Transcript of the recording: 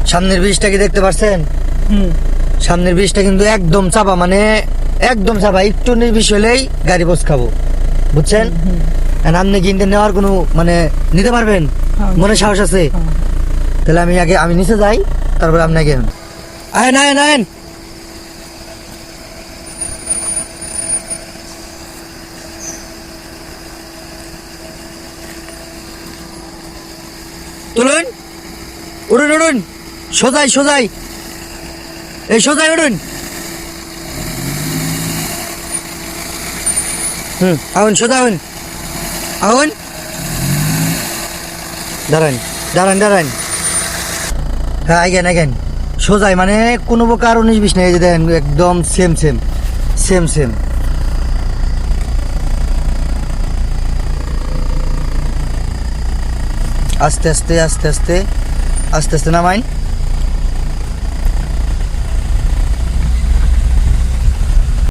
সামনের ব্রিজটা কি দেখতে পাচ্ছেন? সামনের ব্রিজটা কিন্তু একদম চাপা, মানে একদম চাপা, একটু নির্বিষ হলেই গাড়ি বস খাবো, বুঝছেন? আপনি কিনতে নেওয়ার কোনো মানে নিতে পারবেন? মনে সাহস আছে? তাহলে আমি নিচে যাই, তারপরে আপনাকে আয়েন আয়েন আয়েন। তুলুন, উঠুন উঠুন, সোজাই সোজাই, এই সোজাই উঠুন। আউন সোজা আউন, আউন, দাঁড়ান দাঁড়ান দাঁড়ান। হ্যাঁ আইগেন আইগেন, সোজাই, মানে কোনো প্রকার 19-20 নেই, যে দেখেন একদম সেম সেম সেম সেম। আস্তে আস্তে আস্তে আস্তে আস্তে আস্তে নামাইন।